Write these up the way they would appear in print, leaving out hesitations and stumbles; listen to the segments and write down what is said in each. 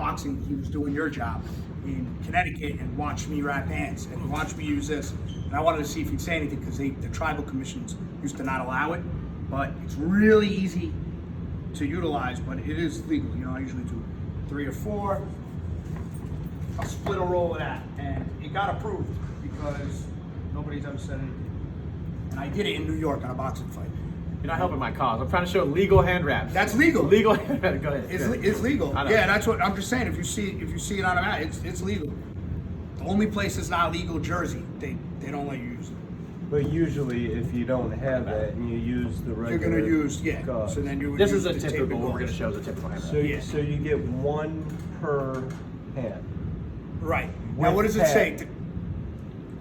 boxing, he was doing your job in Connecticut and watched me wrap hands and he watched me use this. And I wanted to see if he'd say anything because the tribal commissions used to not allow it. But it's really easy to utilize, but it is legal. You know, I usually do 3 or 4. I'll split a roll of that. And it got approved because nobody's ever said anything. And I did it in New York on a boxing fight. You're not helping my cause. I'm trying to show legal hand wraps. That's legal. Legal hand wraps. Go ahead. It's legal. Yeah, that's what I'm just saying. If you see it on a mat, it's legal. The only place that's not legal, Jersey. They don't let you use it. But usually, if you don't have that and you use the regular, You're gonna use gauze. So then you would This use is a the tape typical. and What we're gauze. going to show is a typical hand wrap. So you get 1 per hand. Right. Now, what does it With say?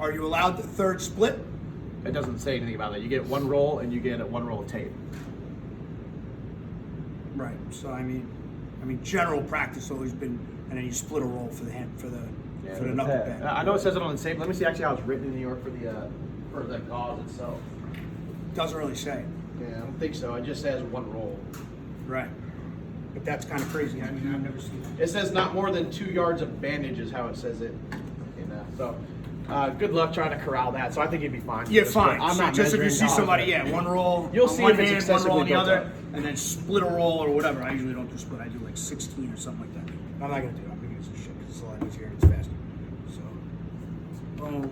Are you allowed the third split? It doesn't say anything about that. You get 1 roll and you get 1 roll of tape. Right. So I mean, general practice always been, and then you split a roll for the hand for the knuckle pad. I know it says it on the tape. Let me see actually how it's written in New York for the gauze itself. Doesn't really say. Yeah, I don't think so. It just says 1 roll. Right. But that's kind of crazy. I mean, I've never seen that. It says not more than 2 yards of bandage is how it says it. So good luck trying to corral that. So I think you'd be fine. Yeah, fine. I'm So not just if you measuring see somebody, gauze. 1 roll You'll on see one if it's hand, 1 roll on the excessively other, built up. and then split a roll or whatever. I usually don't do split. I do like 16 or something like that. But I'm not gonna do it. I'm gonna use this shit because it's a lot easier and it's faster. So, boom.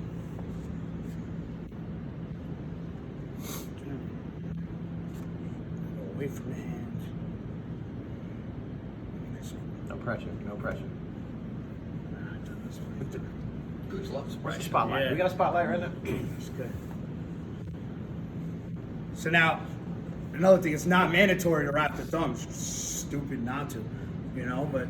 Away from the hand. No pressure. No pressure. Guch loves Spotlight. Yeah. We got a spotlight right now. That's good. So now, another thing, it's not mandatory to wrap the thumb. It's stupid not to, but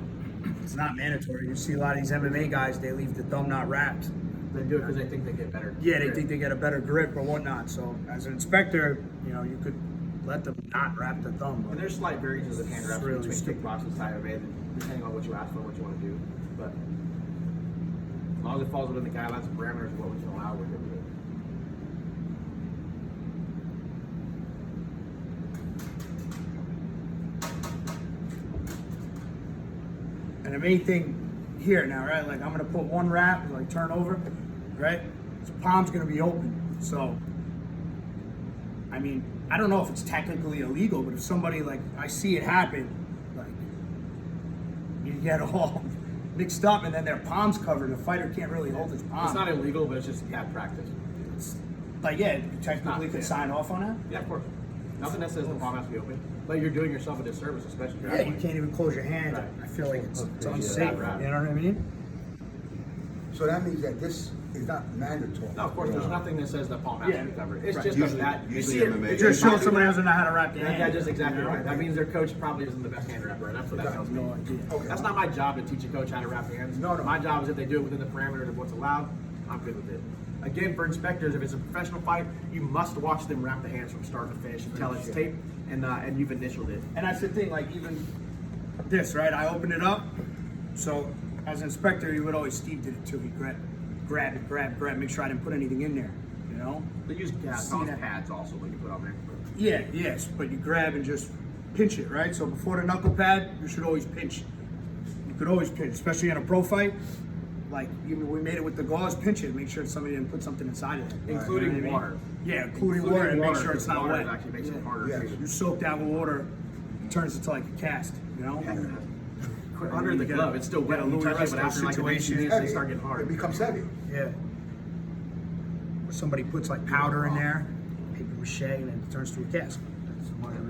it's not mandatory. You see a lot of these MMA guys, they leave the thumb not wrapped. They do it because they think they get better. Yeah, they think they get a better grip or whatnot. So as an inspector, you could let them not wrap the thumb. And But there's slight variations of hand wraps Really between stupid. kickboxing and Thai MMA, depending on what you ask for, what you want to do. But as long as it falls within the guidelines and parameters of what we can allow, we're good with it. And the main thing here now, right? Like I'm gonna put 1 wrap, like turn over, right? His palm's gonna be open. So, I mean, I don't know if it's technically illegal, but if somebody I see it happen, you get all mixed up and then their palm's covered. The fighter can't really hold his palm. It's not illegal, but it's just bad practice. You technically could sign off on that. Yeah, of course. Nothing that says the palm has to be open, but you're doing yourself a disservice, especially. Yeah, you can't even close your hand. Right. I feel like it's Yeah, unsafe. right. You know what I mean? So that means that this is not mandatory. No, of course, there's nothing that says the palm has to be covered. It's just Usually- that. You usually see it. MMA It just shows somebody doesn't know how to wrap their hand. Yeah, just exactly right. That means their coach probably isn't the best hand wrapper. That's what that tells me. No idea. Okay. That's not my job to teach a coach how to wrap hands. No. My job is if they do it within the parameters of what's allowed, I'm good with it. Again, for inspectors, if it's a professional fight, you must watch them wrap the hands from start to finish until it's taped and you've initialed it. And that's the thing, even this, right? I opened it up. So as an inspector, you would always, Steve did it too. He grab, make sure I didn't put anything in there, They use gas See that? pads also when you put on there. Yeah, yes, but you grab and just pinch it, right? So before the knuckle pad, you should always pinch. You could always pinch, especially in a pro fight. Even we made it with the gauze, pinch it, make sure somebody didn't put something inside of it. Including You know what I mean? water. Yeah, including water, and make sure it's not wet. It actually makes it harder. Yeah. to You soak that with water, it turns into like a cast, Under the glove, it's still wet. Yeah, You Louis touch it, but Resto after like a minute, situation. they start getting hard. It becomes heavy. Yeah. Or somebody puts powder in there, paper mache, and then it turns to a cast.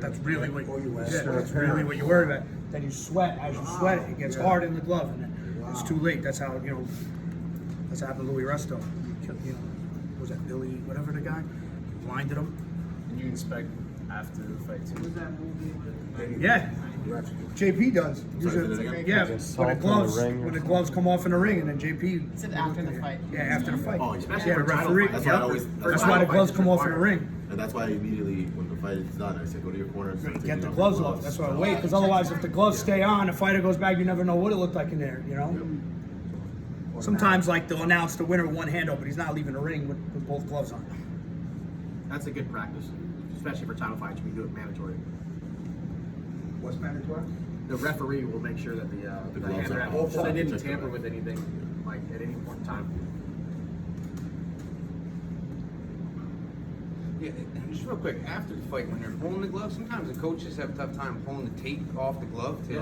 That's really what that's really what you worry about. Then you sweat. As you sweat it, it gets hard in the glove, and then it's too late. That's how that's how happened to Louis Resto. Was that Billy, whatever the guy? Blinded him. And you inspect after the fight too. Yeah. JP does. Yeah, when the gloves come off in the ring, and then JP. It's after the fight. Yeah, after the fight. Oh, especially Yeah, the for title referee. fights. That's why I Yep. always- That's why the gloves come off in the ring. And that's why immediately when the fight is done, I said, go to your corner. start Get taking the off gloves off. That's why I wait, because otherwise, if the gloves stay on, the fighter goes back, you never know what it looked like in there. Sometimes, they'll announce the winner with one hand open. He's not leaving the ring with both gloves on. That's a good practice, especially for title fights. We do it mandatory. What's mandatory? the referee will make sure that the hands are out, so they didn't tamper with anything like at any point in time. Yeah, and just real quick, after the fight, when they're pulling the glove, sometimes the coaches have a tough time pulling the tape off the glove to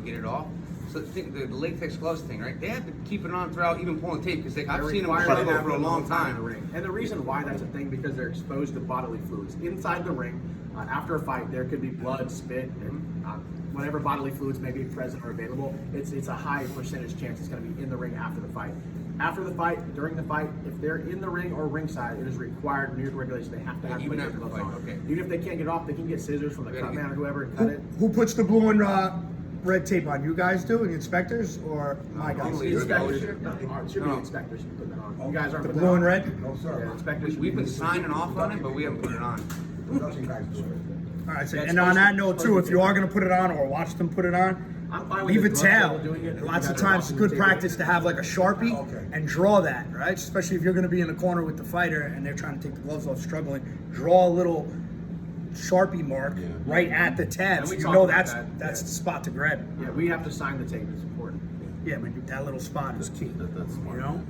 get it off. So the latex gloves thing, right? They have to keep it on throughout, even pulling tape, because I've seen them required to struggle have for a them long in time. the ring. And the reason why that's a thing, because they're exposed to bodily fluids inside the ring. After a fight, there could be blood, spit, and whatever bodily fluids may be present or available. It's a high percentage chance it's going to be in the ring after the fight. After the fight, during the fight, if they're in the ring or ringside, it is required, new regulation, they have to have Even latex after the gloves fight, on. okay. Even if they can't get off, they can get scissors from the cut man or whoever and cut it. Who puts the blue and red tape on? You guys do, and the inspectors, or my guys? normally The it's inspectors, always- it should be the inspectors who put that on. You guys aren't The putting blue that and on? red? No, Yeah, sir. inspectors. We've been signing off on it, but we haven't put it on. Production guys do it. All right, so, That's and on that note too, supposed if to you be are going to put it on or watch them put it on, I'm fine with leave the a glove towel. level doing it. Lots of You guys are times it's watching good the practice to have like a Sharpie Okay. and draw that, right? Especially if you're going to be in the corner with the fighter and they're trying to take the gloves off, struggling. Draw a little Sharpie mark right at the tab, And so we you talked know about that's that. the spot to grab. Yeah, we have to sign the tape. It's important. Yeah, but that little spot is key. That's smart. You know.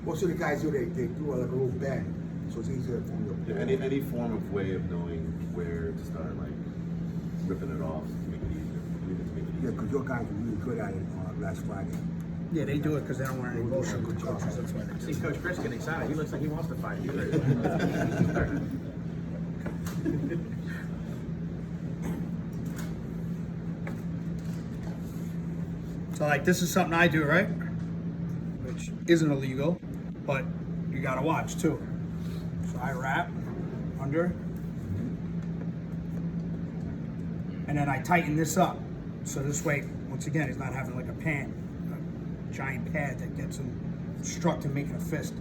What should the guys do? They do like a little bend, so it's easier from your. Yeah, any form of way of knowing where to start, like ripping it off to make it easier. Yeah, because your guys were really good at it last Friday. Yeah, they do it because they don't want any bullshit with coaches. That's why they do See it. Coach Chris getting excited. He looks like he wants to fight. He's ready. So like this is something I do, right? Which isn't illegal, but you gotta watch too. So I wrap under, and then I tighten this up. So this way, once again, he's not having like a giant pad that gets him struck to making a fist.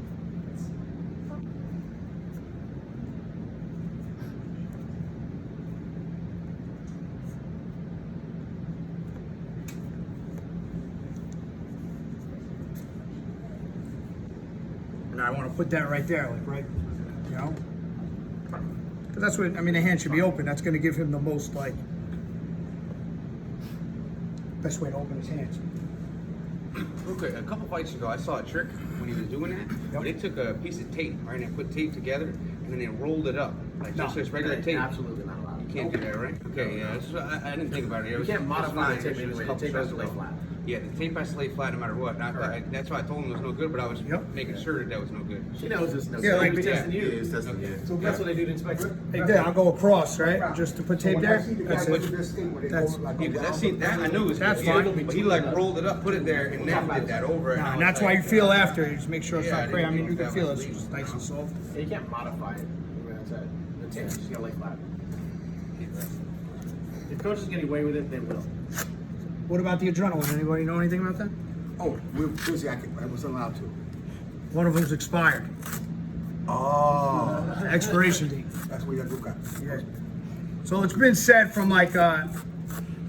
And I want to put that right there, like right, you know? Because that's what, I mean, the hand should be open. That's going to give him the most, like, best way to open his hands. Real quick, a couple fights ago, I saw a trick when he was doing that. Where they took a piece of tape, right, and they put tape together, and then they rolled it up, like just as regular tape. Absolutely not allowed. You can't do that, right? Okay, yeah. I didn't think about it. You can't modify the tape anyway. The tape has to lay flat. Yeah, the tape has to lay flat no matter what. That's why I told him it was no good, but I was making sure that was no good. She knows this. Yeah, like- we testing Yeah, you. it's testing. Okay. Yeah. So that's what they do to inspect it. Hey, there, I'll go across, right? Just to put tape there. That's it. That's- Yeah, 'cause that I knew was That's good, fine. but he like rolled it up, put it there, and then did that over. And I And was that's why you like, feel after. You just make sure it's Yeah, not crazy. I mean, you that can feel was it's just nice and soft. You can't modify it. That's it. The tape's just gonna lay flat. If coaches get away with it, they will. What about the adrenaline? Anybody know anything about that? Oh, we're busy. I wasn't allowed to. One of them's expired. Oh, Expiration date. that's what you got to look at. Yeah. So it's been said from like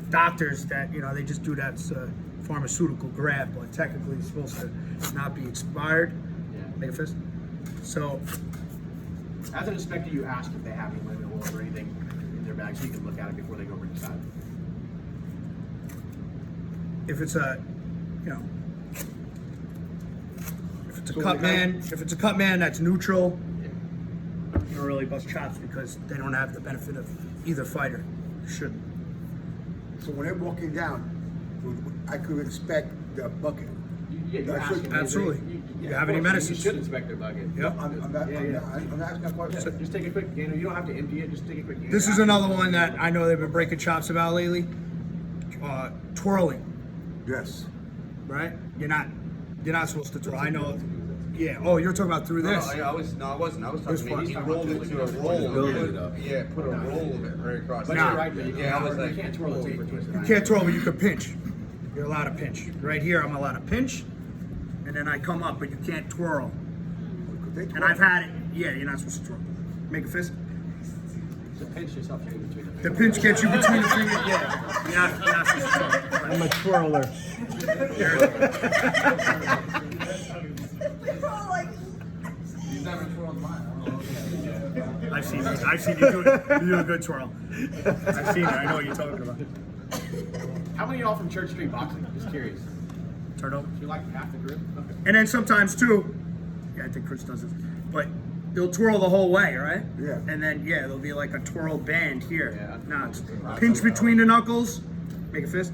doctors that they just do that pharmaceutical grab, but technically it's supposed to not be expired. Yeah. Make a fist. So As an inspector, you ask if they have any limit oils or anything in their bag, so you can look at it before they go ringside. if it's a, if it's a cut man, if it's a cut man that's neutral, you don't really bust chops because they don't have the benefit of either fighter. Shouldn't. So when they're walking down, I could expect the bucket. Yeah, you I ask should- them. Absolutely. You have of any course, medicines? You should inspect their bucket. Yep. I'm asking a question. Just take a quick, you don't have to empty it, just take a quick. This is another one that I know they've been breaking chops about lately. Twirling, Yes. right? You're not supposed to twirl. I know. Yeah. Oh, you're talking about through this. I wasn't. I was This talking. He part. rolled it to a roll. Building it up. Yeah, put a roll of it right across. But Nah. you're right, though. You Yeah, I was you like, can't twirl the tape or twist it. You can't twirl, but you can pinch. You're allowed to pinch. Right here, I'm allowed to pinch, and then I come up, but you can't twirl. And I've had it. Yeah, you're not supposed to twirl. Make a fist. So pinch yourself in between the The pinch gets you between the fingers. Yeah, you're not supposed to twirl. I'm a twirler. He's never twirled mine. I don't know. I've seen you do it. You do a good twirl. I've seen it. I know what you're talking about. How many of y'all from Church Street Boxing? Just curious. Turn over. You like half the group? Okay. And then sometimes too, yeah, I think Chris does this, but they'll twirl the whole way, right? Yeah. And then there'll be like a twirl band here. Yeah. Now it's pinch between the knuckles, make a fist.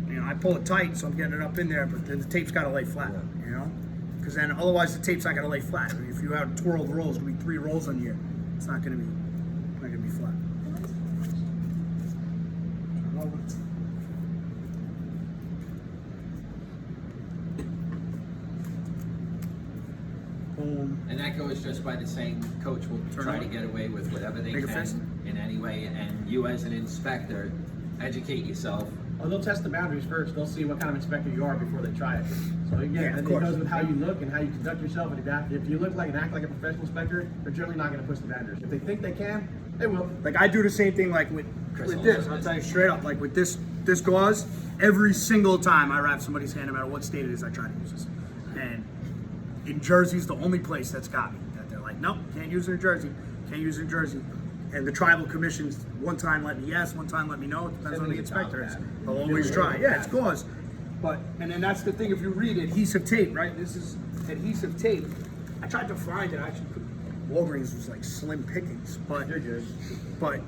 You know, I pull it tight, so I'm getting it up in there, but then the tape's got to lay flat. You know, because then otherwise the tape's not going to lay flat. I mean, if you have twirled rolls, there'll be 3 rolls on here. It's not going to be flat. Turn over. Boom. And that goes just by the saying, coach will try to get away with whatever they Make a fist. can in any way, and you as an inspector, educate yourself. Oh, they'll test the boundaries first. They'll see what kind of inspector you are before they try it. So again, Yeah, of it course. goes with how you look and how you conduct yourself. And if you look like and act like a professional inspector, they're generally not going to push the boundaries. If they think they can, they will. Like I do the same thing like with this. I'll tell you straight up, like with this gauze, every single time I wrap somebody's hand, no matter what state it is, I try to use this. And in Jersey's the only place that's got me. That they're like, nope, can't use it in Jersey. Can't use it in Jersey. And the tribal commissions one time let me yes, one time let me no. It depends on the inspector is. They'll always try. Yeah, it's gauze. And then that's the thing, if you read adhesive tape, right? This is adhesive tape. I tried to find it, I actually couldn't. Walgreens was like slim pickings, but You're good. But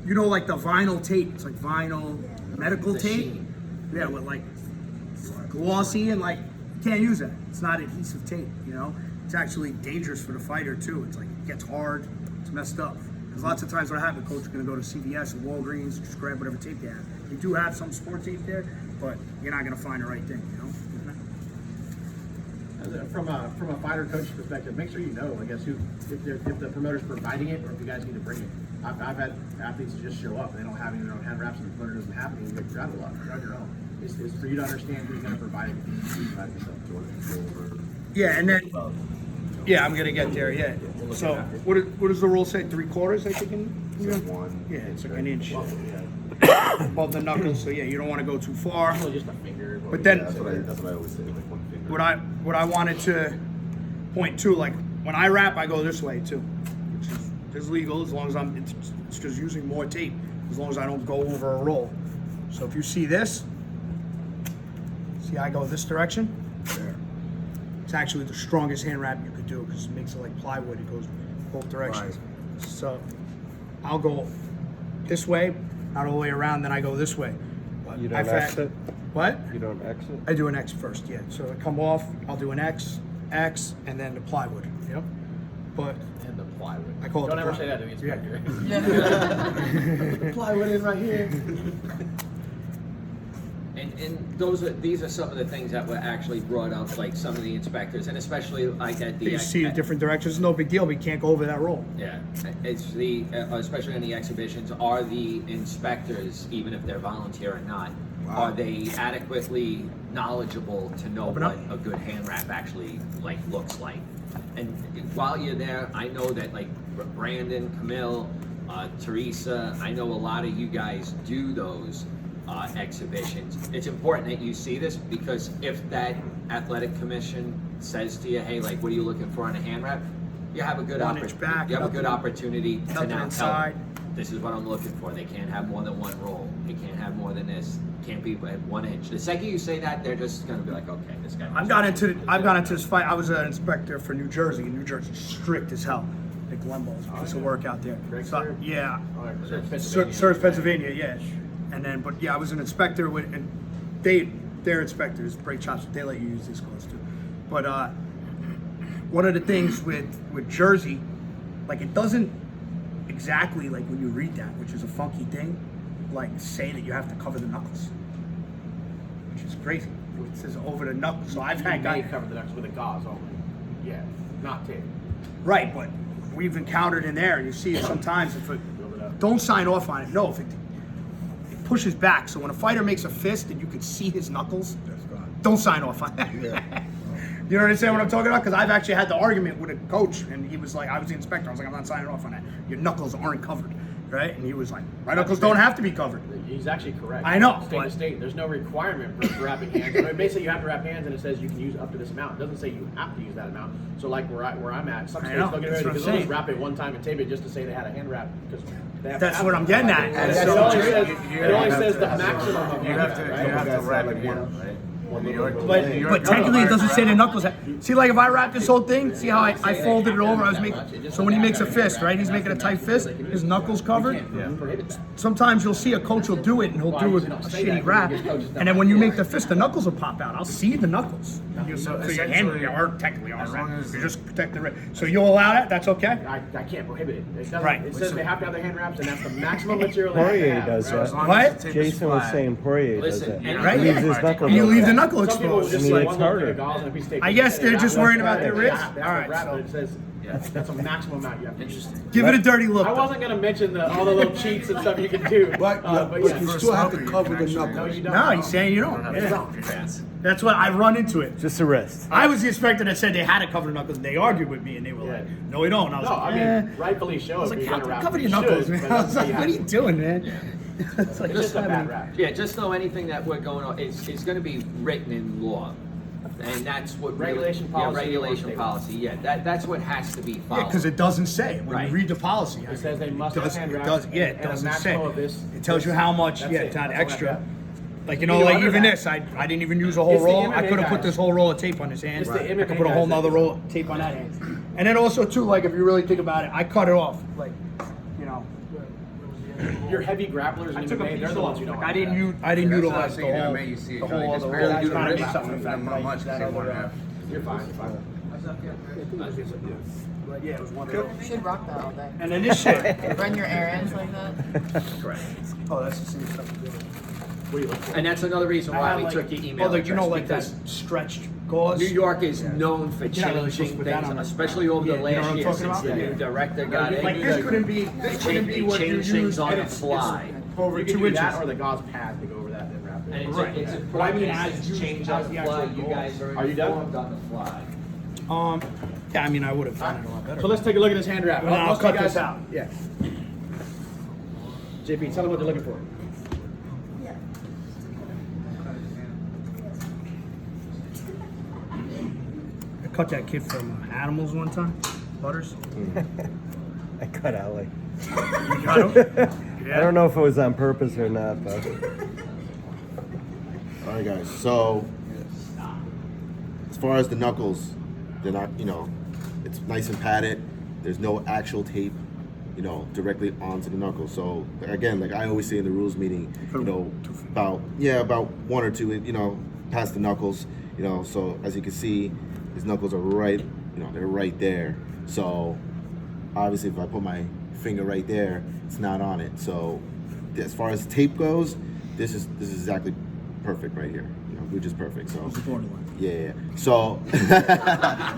you know, like the vinyl tape, it's like vinyl medical The tape. sheen. Yeah, with like it's glossy and like you can't use that. It's not adhesive tape, you know. It's actually dangerous for the fighter too. It's like it gets hard, it's messed up. Because lots of times what happens, coach is gonna go to CVS or Walgreens, just grab whatever tape they have. You do have some sport tape there, but you're not gonna find the right thing, you know. From a fighter coach perspective, make sure you know, I guess, if the promoter's providing it or if you guys need to bring it. I've had athletes who just show up and they don't have any of their own hand wraps and the promoter doesn't have any, and you get travel a lot. You're on your own. It's for you to understand who's going to provide it. Yeah, and then I'm gonna get there. Yeah. So what does the rule say? 3/4, I think. Yeah, it's like an inch above the knuckles. So yeah, you don't want to go too far. Just a finger. But then That's what I always say, like one finger. what I wanted to point to, like when I wrap, I go this way too, which is legal as long as it's just using more tape, as long as I don't go over a roll. So if you see this, I go this direction. There. It's actually the strongest hand wrap you could do because it makes it like plywood. It goes both directions. So I'll go this way, not all the way around, then I go this way. But You don't I've had- exit? What? You don't exit? I do an X first, yeah. So I come off, I'll do an X, and then the plywood. Yep. But And the plywood. I call it Don't the ever ply- say that to the inspector. The plywood is right here. And these are some of the things that were actually brought up, like some of the inspectors, and especially like at the. you see in different directions, no big deal. We can't go over that roll. Yeah, it's the especially in the exhibitions. Are the inspectors, even if they're volunteer or not, are they adequately knowledgeable to know Open what up. a good hand wrap actually like looks like? And while you're there, I know that like Brandon, Camille, Teresa, I know a lot of you guys do those exhibitions. It's important that you see this because if that athletic commission says to you, "Hey, like, what are you looking for in a hand wrap?" You have a good 1 inch back, You have a good nothing- opportunity to nothing now inside. tell them, this is what I'm looking for. They can't have more than one roll. They can't have more than this. Can't be at 1 inch. The second you say that, they're just gonna be like, okay, this guy. I've got into this fight. I was an inspector for New Jersey, and New Jersey's strict as hell. Like Lembo's a piece of work out there. So, yeah. Serves Pennsylvania, yeah. And then, but yeah, I was an inspector with, and they're inspectors, break chops, they let you use this class too. But one of the things with Jersey, like it doesn't exactly like when you read that, which is a funky thing, like say that you have to cover the knuckles, which is crazy. It says over the knuckles. So I've had guys cover the knuckles with a gauze only. Yeah, not tape. right, but we've encountered in there, and you see it sometimes. If it don't sign off on it, no, if it pushes back. So when a fighter makes a fist and you can see his knuckles, don't sign off on that. Yeah. You know what I'm saying? What I'm talking about? Because I've actually had the argument with a coach, and he was like, I was the inspector. I was like, I'm not signing off on that. Your knuckles aren't covered, right? And he was like, my knuckles don't have to be covered. He's actually correct. I know, State to but- state, there's no requirement for wrapping hands. I mean, basically, you have to wrap hands, and it says you can use up to this amount. It doesn't say you have to use that amount. So, like where I'm at, some I states know, don't get that's rid of what it because I'm they'll just saying. wrap it one time and tape it just to say they had a hand wrap because they have to That's have what it. I'm getting at. It And only so- says, You it only have says to- the maximum of You have to wrap it one. But technically, it doesn't say the knuckles. See, like if I wrap this whole thing, see how I folded it over? I was making. So when he makes a fist, right? He's making a tight fist. His knuckles covered. Sometimes you'll see a coach will do it, and he'll do a shitty wrap, and then when you make the fist, the knuckles will pop out. I'll see the knuckles. So your hand, you aren't technically on wrap. You're just protecting the wrist. So you'll allow that? That's okay. I can't prohibit it. It doesn't. Right. It says they have to have their hand wraps, and that's the maximum material they have to Poirier have. does that. What? Jason was saying Poirier does Listen, that. Right? He leaves his knuckles And you leave the open. knuckle Some people exposed. just I mean, like it's one little harder. thing of gauze and a piece of tape. I guess they're just worrying about their wrist. They have All to right, wrap so- it. It says that's a maximum amount you have to use. Give it a dirty look. I though. wasn't gonna mention all the little cheats and stuff you can do. But but you yeah. still have to cover the No, knuckles. you don't. No, he's saying you don't. Yeah. That's what I run into it. Just a wrist. I was the inspector that said they had to cover the knuckles. They argued with me, and they were like, "No, we don't." And I was No, like, I "Eh." mean, rightfully so. I was if like, you're gonna wrap "Cover it, your you knuckles, should, man." but I that's was like, how "What are you doing, man?" It's like It's just a having- bad wrap. Yeah, just know anything that we're going on, it's going to be written in law. And that's what Regulation policy, Yeah, regulation state. policy. Yeah, that's what has to be Yeah, followed. because it doesn't say when Right. you read the policy. It says they must it have does, hand it wraps does, yeah, it and a doesn't say. maximum of this. It tells you how much. That's Yeah, it. it's not That's all I extra. got. Like You you know, can do like other even than this, that. I didn't even use a whole It's the roll. I MMA could have put guys. this whole roll of tape on his hand. It's the I could MMA put a whole guys that nother do roll of tape on that hand. And then also too, like if you really think about it, I cut it off. Like, you know, Your heavy grapplers I in took a MMA, piece they're the off. ones you don't Like, want I didn't to use. I didn't That's utilize what I the see in whole. MMA, you see it, the you know, whole they just other barely roll. do the Trying to make wrist, something and effect, not like, much, 'cause that they other, want to have- You're fine. You're fine. But yeah, it was one of those. You should rock that all day. And then this shit. Run your errands like that. Correct. Oh, that's the same stuff. What do you look for? And that's another reason I why had, we like, took your email Oh, like, you know, address, like because that stretched gauze. New York is known for You're not really supposed to changing put that things, on the- especially over Yeah, the you know what last I'm year talking since about? the Yeah. new director got in. Like this couldn't be. They This couldn't be change what you things use on and the it's fly. over You can 2 do inches. that or the gauze pad to go over that and wrap it. And it's, Right. it's But I mean, important as to you- change as on the the fly. actual You guys Are you done? informed on the fly. Yeah, I mean, I would have done it a lot better. So let's take a look at this hand wrap. Well, I'll Most of you cut this out. Yeah. JP, tell them what they're looking for. I cut that kid from Animals one time. Butters. I cut out like. You got him? I don't know if it was on purpose or not, but All right, guys. So, as far as the knuckles, they're not, it's nice and padded. There's no actual tape, directly onto the knuckles. So, again, like I always say in the rules meeting, about 1 or 2, past the knuckles. So as you can see, his knuckles are right, they're right there. So, obviously, if I put my finger right there, it's not on it. So, as far as tape goes, this is exactly perfect right here. Which is perfect. So yeah. So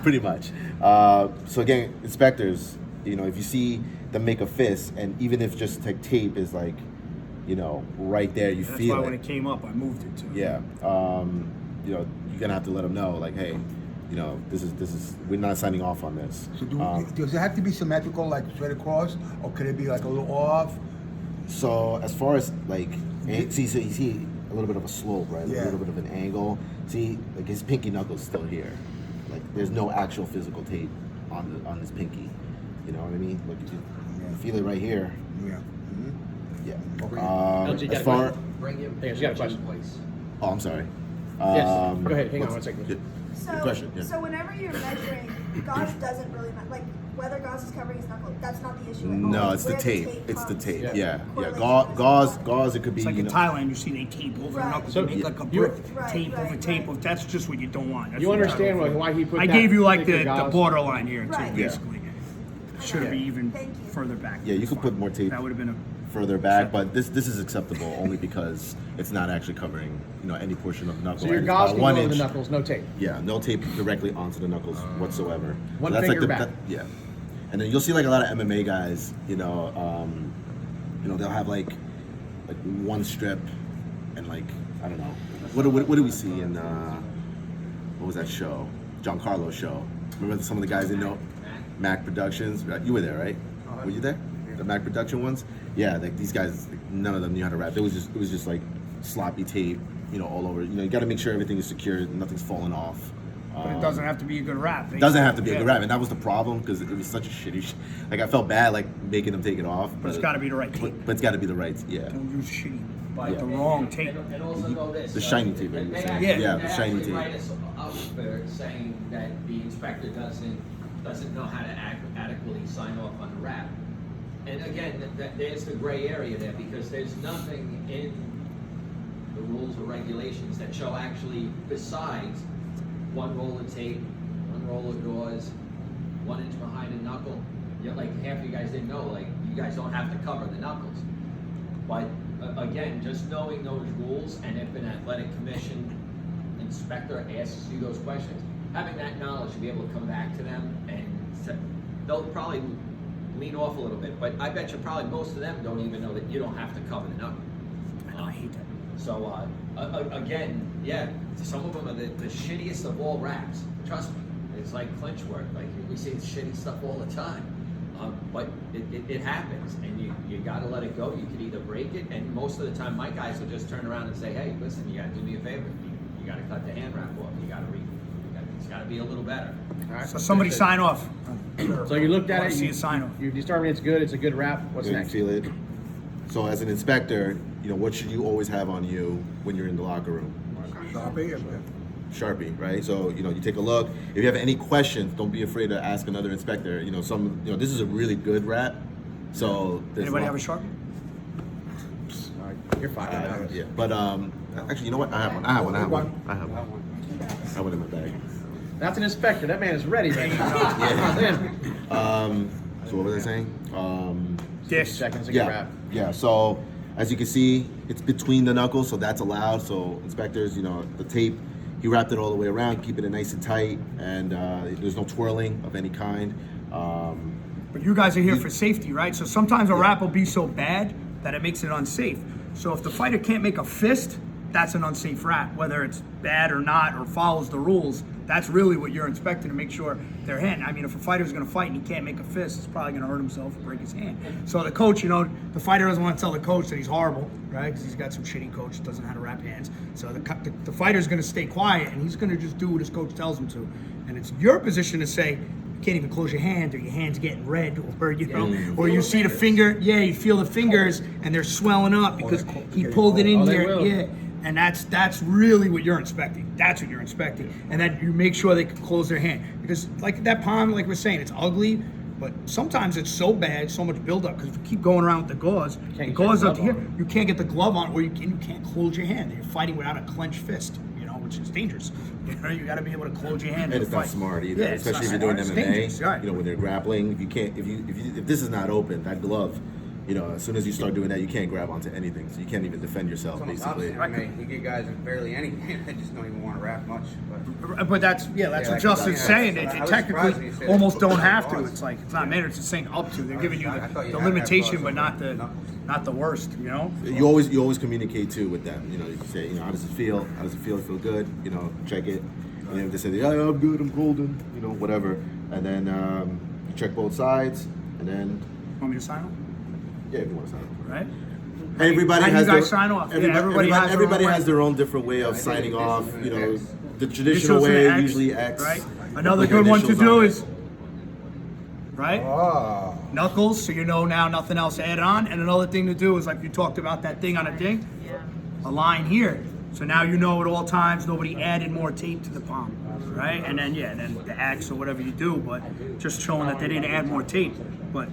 pretty much. So again, inspectors, if you see them make a fist, and even if just like tape is like, right there, you That's feel why it. when it came up, I moved it to. Yeah. You're gonna have to let them know, like, hey, this is we're not signing off on this. So does it have to be symmetrical, like straight across, or could it be like a little off? So as far as like, see a little bit of a slope, right? Yeah. A little bit of an angle. See, like his pinky knuckle's still here. Like there's no actual physical tape on his pinky. You know what I mean? Look, you feel it right here. Yeah. Yeah. LG, got As a far, question? Bring your Hey, you got a question? place. oh, I'm sorry. Yes. Go ahead. Hang on what's- 1 second. good. So, Good question, yeah. so whenever you're measuring, gauze doesn't really matter. Like whether gauze is covering his knuckle, that's not the issue at all. No, it's the Where tape. It's the comes. tape. Yeah. Yeah. Correlation Gauze. It could be. It's like you in know, Thailand, you see they tape over the Right. knuckles. So They make like a you- brick Right, tape over right, tape. right. That's just what you don't want. That's You what I'm understand trying to why he put I that gave you like thicker the gauze? borderline here too, Right. basically. Should be even Thank you. further back. Yeah, you That's could put fine. more tape. That would have been a. further back, but this is acceptable only because it's not actually covering any portion of the knuckle. So your and it's gauze about can 1 go over the inch. knuckles, no tape. Yeah, no tape directly onto the knuckles whatsoever. One So that's finger like back. yeah, and then you'll see like a lot of MMA guys. They'll have like one strip and like I don't know what do we see in what was that show? Giancarlo's show. Remember some of the guys in Mac Productions? You were there, right? Were you there? the Mac production ones, yeah, like these guys, like, none of them knew how to wrap. It was just like sloppy tape, you know, all over. You know, you got to make sure everything is secure, nothing's falling off. But it doesn't have to be a good wrap. It doesn't have to be a good wrap, and that was the problem because it was such a shitty. Like I felt bad like making them take it off. But it's got to be the right tape. But it's got to be the right, yeah. Don't use shitty, But the wrong tape. And also know this. The shiny tape, right? They Yeah, actually, the they shiny actually tape. write us up for saying that the inspector doesn't know how to adequately sign off on the wrap. And again, there's the gray area there because there's nothing in the rules or regulations that show actually besides one roll of tape, one roll of gauze, 1 inch behind a knuckle. You know, like half of you guys didn't know, like you guys don't have to cover the knuckles. But again, just knowing those rules, and if an athletic commission inspector asks you those questions, having that knowledge to be able to come back to them and they'll probably lean off a little bit. But I bet you probably most of them don't even know that you don't have to cover the knuckle. I hate that. So again, yeah, some of them are the shittiest of all wraps. Trust me, it's like clinch work. Like we see shitty stuff all the time, but it happens, and you got to let it go. You could either break it, and most of the time, my guys will just turn around and say, "Hey, listen, you got to do me a favor. You got to cut the hand wrap off. You got to it's got to be a little better." All right. So somebody sign off. So you looked I at wanna it. see You a sign off. You determined it's good. It's a good wrap. What's You next? feel it. So as an inspector, you know, what should you always have on you when you're in the locker room? Sharpie, right? So, you know, you take a look. If you have any questions, don't be afraid to ask another inspector. You know, this is a really good wrap. So there's Anybody have a Sharpie? All right, you're fine. yeah. But actually, you know what? I have one. I have one in my bag. That's an inspector. That man is ready, man. So what was I saying? Dish. Seconds to get wrap. Yeah. So as you can see, it's between the knuckles, so that's allowed. So inspectors, you know, the tape, he wrapped it all the way around, keeping it nice and tight, and there's no twirling of any kind. But you guys are here for safety, right? So sometimes a wrap will be so bad that it makes it unsafe. So if the fighter can't make a fist, that's an unsafe wrap, whether it's bad or not or follows the rules. That's really what you're inspecting to make sure their hand. I mean, if a fighter's going to fight and he can't make a fist, he's probably going to hurt himself or break his hand. So the coach, you know, the fighter doesn't want to tell the coach that he's horrible, right? Because he's got some shitty coach that doesn't know how to wrap hands. So the fighter's going to stay quiet and he's going to just do what his coach tells him to. And it's your position to say, you can't even close your hand, or your hand's getting red, or you know, or you see the finger. Yeah, you feel the fingers and they're swelling up because he pulled it in here. Yeah. And that's really what you're inspecting. That's what you're inspecting. And then you make sure they can close their hand. Because like that palm, like we're saying, it's ugly, but sometimes it's so bad, so much buildup, because if you keep going around with the gauze up to here, you can't get the glove on, or you can't close your hand. You're fighting without a clenched fist, you know, which is dangerous. You know, you got to be able to close your hand. And it's not smart either, especially if you're doing MMA. Right. You know, when they're grappling, if this is not open, that glove, you know, as soon as you start doing that, you can't grab onto anything, so you can't even defend yourself, It's almost basically. opposite. I mean, you get guys with barely anything that just don't even want to rap much. But But that's what like Justin's yeah, saying. I It was surprised when technically you said almost it's don't close have to. gauze. It's like it's not mandatory. It's just saying up to. They're giving you I thought you the had to have limitation, gauze but on not the the knuckles. worst. You know. You always communicate too with them. You know, you say, you know, how does it feel? How does it feel? Feel good? You know, check it. And then they say, yeah, I'm good. I'm golden. You know, whatever. And then you check both sides, and then Want me to sign off? yeah, if you want to sign. Right. Everybody How do has you guys their, sign off? Yeah, Everybody, everybody has their own way. has their own different way of signing off. You know, X. the traditional Initials and way, X, usually X. Right. Another Put your good one to initials do on it. is right. Knuckles, so you know now nothing else added on. And another thing to do is like you talked about that thing on a thing, Yeah. a line here. So now you know at all times nobody added more tape to the palm, right? And then then the axe or whatever you do, but just showing that they didn't add more tape. But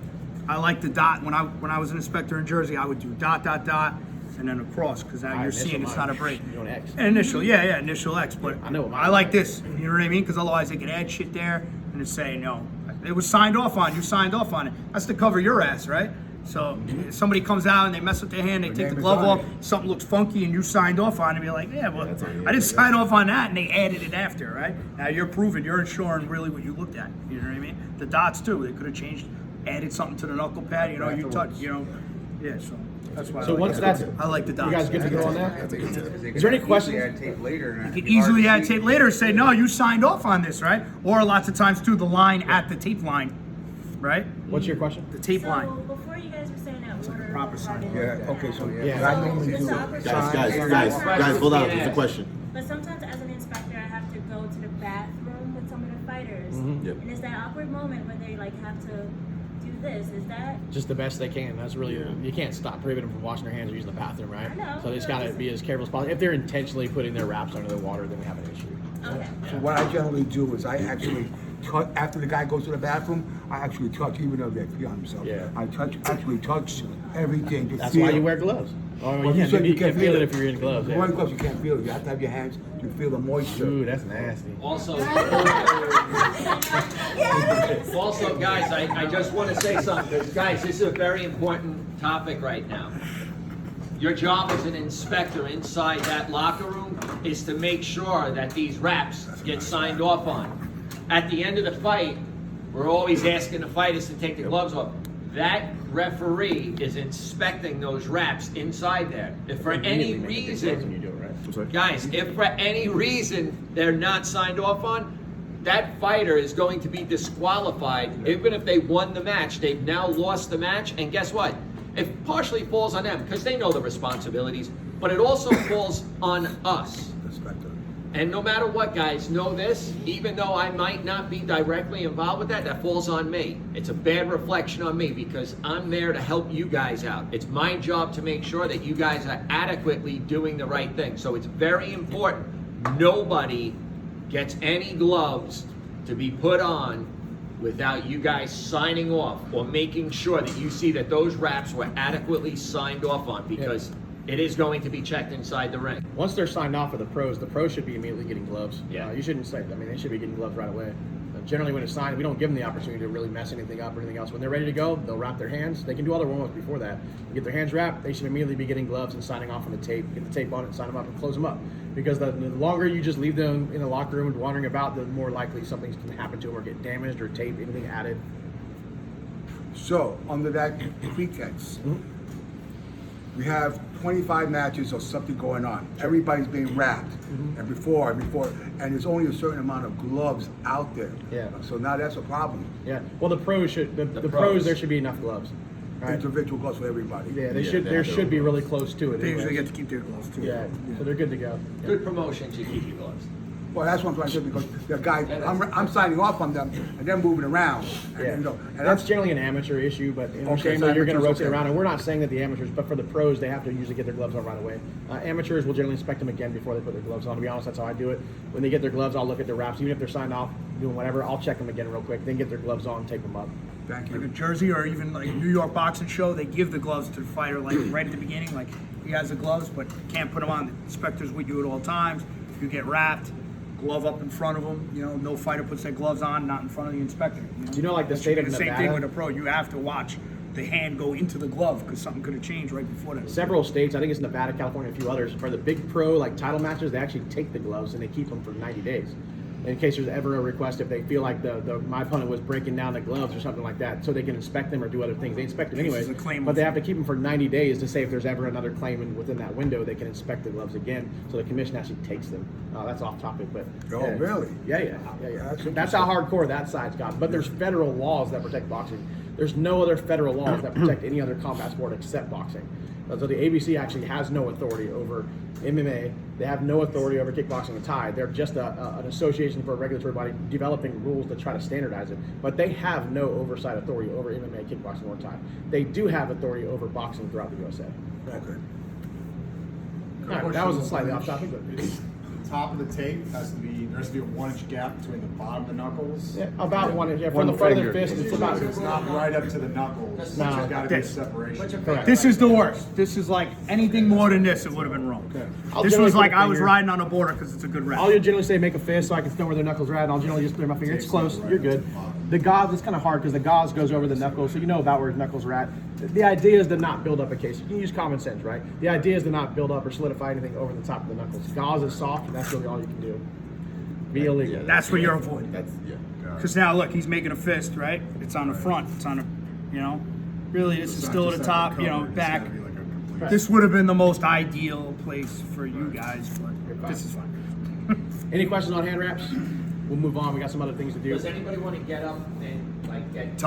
I like the dot. When I was an inspector in Jersey, I would do dot, and then a cross, because now you're seeing it's not a break. You're doing X. Initial, initial X. But I know what mine I like this. You know what I mean? Because otherwise they could add shit there and it's saying no. It was signed off on. You signed off on it. That's to cover your ass, right? So if somebody comes out and they mess with their hand, they take the glove off, something looks funky, and you signed off on it, you're like, yeah, well, I didn't sign off on that, and they added it after, right? Now you're proving, you're ensuring really what you looked at. You know what I mean? The dots too. They could have changed, added something to the knuckle pad. You know, you touch, you know, yeah. So that's why. So once that's I like the dots. you guys good to go on that? That's a good tip. Is there any questions? Add tape later. And You can easily add tape later and say, no, you signed off on this, right? Or lots of times too, the line at the tape line, right? What's your question? The tape So line. before you guys proper signing. Yeah, okay, so Yeah. I normally It's do awkward. Guys, hold on. There's a question. But sometimes as an inspector, I have to go to the bathroom with some of the fighters. Yep. And it's that awkward moment when they like have to do this. Is that Just the best they can. That's really you can't stop prohibiting them from washing their hands or using the bathroom, right? I know. So they just gotta be as careful as possible. If they're intentionally putting their wraps under the water, then we have an issue. okay? So what I generally do is I actually touch, after the guy goes to the bathroom, I actually touch, even though they pee on themselves. Yeah. I actually touch everything to That's feel. why you wear gloves. Oh, Well, you said can't feel it if you're in gloves. If Yeah. you're wearing gloves, you can't feel it. You have to have your hands to feel the moisture. Ooh, that's nasty. Also, Yeah, it is. also, guys, I just want to say something, because guys, this is a very important topic right now. Your job as an inspector inside that locker room is to make sure that these wraps get signed off on. At the end of the fight, we're always asking the fighters to take the gloves off. That referee is inspecting those wraps inside there. If for any When you do reason, it, right? guys, if for any reason they're not signed off on, that fighter is going to be disqualified. Even if they won the match, they've now lost the match. And guess what? It partially falls on them because they know the responsibilities, but it also falls on us. And no matter what, guys, know this, even though I might not be directly involved with that, that falls on me. It's a bad reflection on me because I'm there to help you guys out. It's my job to make sure that you guys are adequately doing the right thing. So it's very important. Nobody gets any gloves to be put on without you guys signing off or making sure that you see that those wraps were adequately signed off on, because it is going to be checked inside the ring. Once they're signed off for the pros should be immediately getting gloves. Yeah. You shouldn't say, I mean, they should be getting gloves right away. Generally, when it's signed, we don't give them the opportunity to really mess anything up or anything else. When they're ready to go, they'll wrap their hands. They can do all their warm-ups before that. Get their hands wrapped, they should immediately be getting gloves and signing off on the tape. Get the tape on it, sign them up, and close them up. Because the longer you just leave them in the locker room and wandering about, the more likely something can happen to them or get damaged or tape, anything added. So, under that pretense, we have 25 matches or something going on. Everybody's being wrapped, and before, and there's only a certain amount of gloves out there. Yeah. So now that's a problem. Yeah. Well, the pros should, the pros, there should be enough gloves. Right? Individual gloves for everybody. Yeah, they Yeah, should. they There have their should own be gloves. really close to it. They usually anyways. get to keep their gloves too. Yeah, so they're good to go. Good promotion should keep your gloves. Well, that's what I'm trying to say, because the guys, I'm signing off on them, and they're moving around. And, Yeah. you know, and That's generally an amateur issue, but Okay, understandably so you're going to amateurs, rotate okay. around, and we're not saying that the amateurs, but for the pros, they have to usually get their gloves on right away. Amateurs will generally inspect them again before they put their gloves on. To be honest, that's how I do it. When they get their gloves, I'll look at their wraps, even if they're signed off, doing whatever, I'll check them again real quick, then get their gloves on, tape them up. Thank Like you. a Jersey or even like a New York boxing show, they give the gloves to the fighter like right at the beginning, like he has the gloves, but can't put them on. The inspector's with you at all times. You get wrapped, glove up in front of them. You know, no fighter puts their gloves on, not in front of the inspector. You know, like the That state should of be the same Nevada? thing with a pro. You have to watch the hand go into the glove because something could have changed right before that. Several states, I think it's Nevada, California, a few others, for the big pro like title matches, they actually take the gloves and they keep them for 90 days. In case there's ever a request, if they feel like my opponent was breaking down the gloves or something like that, so they can inspect them or do other things. They inspect them anyways, This is a claim but of- they have to keep them for 90 days to say if there's ever another claim within that window, they can inspect the gloves again. So the commission actually takes them. That's off topic, but Oh, really? Yeah. That's That's how hardcore that side's got. But there's federal laws that protect boxing. There's no other federal laws that protect any other combat sport except boxing. So the ABC actually has no authority over MMA. They have no authority over kickboxing and Thai. They're just an association for a regulatory body developing rules to try to standardize it. But they have no oversight authority over MMA, kickboxing, or Thai. They do have authority over boxing throughout the USA. Okay. All right, that was a slightly off topic, but Top of the tape has to be, there has to be a 1 inch gap between the bottom of the knuckles. yeah, about 1 inch. Yeah, One from the front of the finger. fist, it's about. It's not right up to the knuckles. No. There's got to be a This. separation. Correct. This is the worst. This is like anything more than this, it would have been wrong. I'll This generally was put like a I was finger- riding on a border because it's a good rap. I'll generally say make a fist so I can know where their knuckles are at, and I'll generally just clear my finger. It's close, you're good. The gauze is kind of hard because the gauze goes over the knuckles, so you know about where his knuckles are at. The idea is to not build up a case. You can use common sense, right? The idea is to not build up or solidify anything over the top of the knuckles. Gauze is soft, and that's really all you can do. Be illegal. That's what you're avoiding. That's Because now look, he's making a fist, right? It's on the front. It's on a, you know, really this is It's not still at just the like a top, you know, cover, it's back. gotta be like a complete- This would have been the most ideal place for you guys, but this is fine. Any questions on hand wraps? We'll move on. We got some other things to do. Does anybody want to get up and like get?